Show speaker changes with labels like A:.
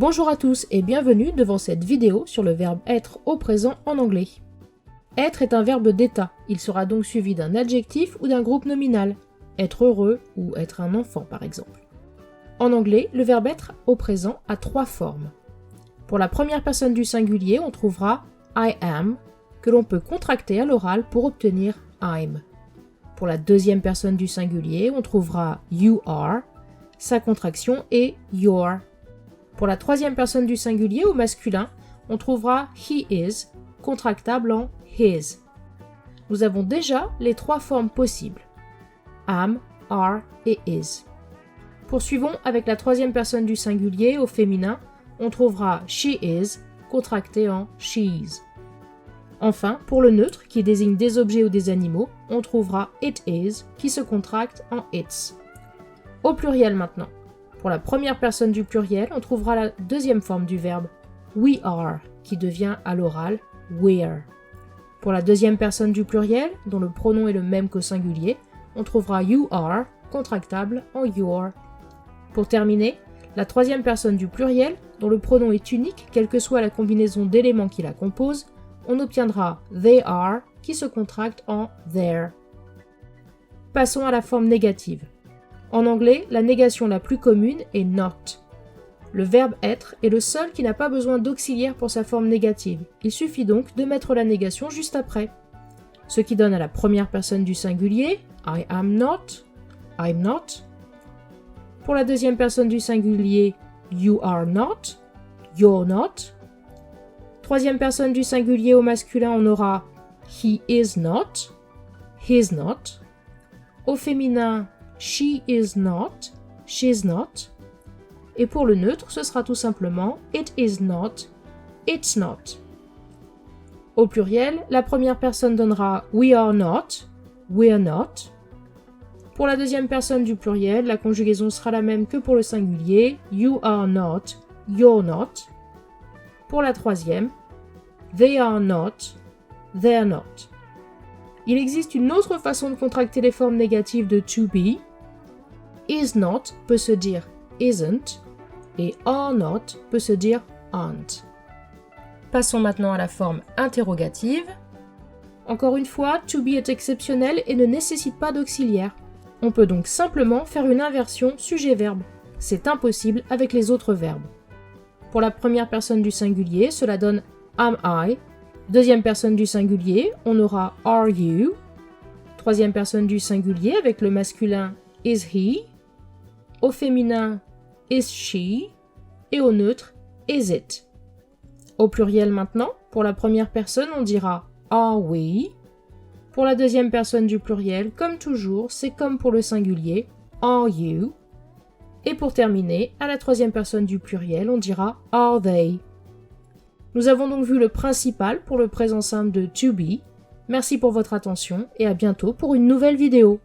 A: Bonjour à tous et bienvenue devant cette vidéo sur le verbe être au présent en anglais. Être est un verbe d'état, il sera donc suivi d'un adjectif ou d'un groupe nominal, être heureux ou être un enfant par exemple. En anglais, le verbe être au présent a trois formes. Pour la première personne du singulier, on trouvera I am, que l'on peut contracter à l'oral pour obtenir I'm. Pour la deuxième personne du singulier, on trouvera you are, sa contraction est your. Pour la troisième personne du singulier au masculin, on trouvera he is, contractable en his. Nous avons déjà les trois formes possibles, am, are et is. Poursuivons avec la troisième personne du singulier au féminin, on trouvera she is, contracté en she's. Enfin, pour le neutre, qui désigne des objets ou des animaux, on trouvera it is, qui se contracte en its. Au pluriel maintenant. Pour la première personne du pluriel, on trouvera la deuxième forme du verbe, we are, qui devient à l'oral we're. Pour la deuxième personne du pluriel, dont le pronom est le même qu'au singulier, on trouvera you are, contractable en your. Pour terminer, la troisième personne du pluriel, dont le pronom est unique, quelle que soit la combinaison d'éléments qui la composent, on obtiendra they are, qui se contracte en their. Passons à la forme négative. En anglais, la négation la plus commune est not. Le verbe être est le seul qui n'a pas besoin d'auxiliaire pour sa forme négative. Il suffit donc de mettre la négation juste après. Ce qui donne à la première personne du singulier, I am not, I'm not. Pour la deuxième personne du singulier, you are not, you're not. Troisième personne du singulier au masculin, on aura he is not, he's not. Au féminin, she is not, she's not. Et pour le neutre, ce sera tout simplement it is not, it's not. Au pluriel, la première personne donnera we are not, we're not. Pour la deuxième personne du pluriel, la conjugaison sera la même que pour le singulier, you are not, you're not. Pour la troisième, they are not, they're not. Il existe une autre façon de contracter les formes négatives de to be. Is not peut se dire isn't et are not peut se dire aren't. Passons maintenant à la forme interrogative. Encore une fois, to be est exceptionnel et ne nécessite pas d'auxiliaire. On peut donc simplement faire une inversion sujet-verbe. C'est impossible avec les autres verbes. Pour la première personne du singulier, cela donne am I. Deuxième personne du singulier, on aura are you. Troisième personne du singulier avec le masculin is he. Au féminin is she. Et au neutre is it. Au pluriel maintenant, pour la première personne, on dira are we. Pour la deuxième personne du pluriel, comme toujours, c'est comme pour le singulier, are you. Et pour terminer, à la troisième personne du pluriel, on dira are they. Nous avons donc vu le principal pour le présent simple de to be. Merci pour votre attention et à bientôt pour une nouvelle vidéo.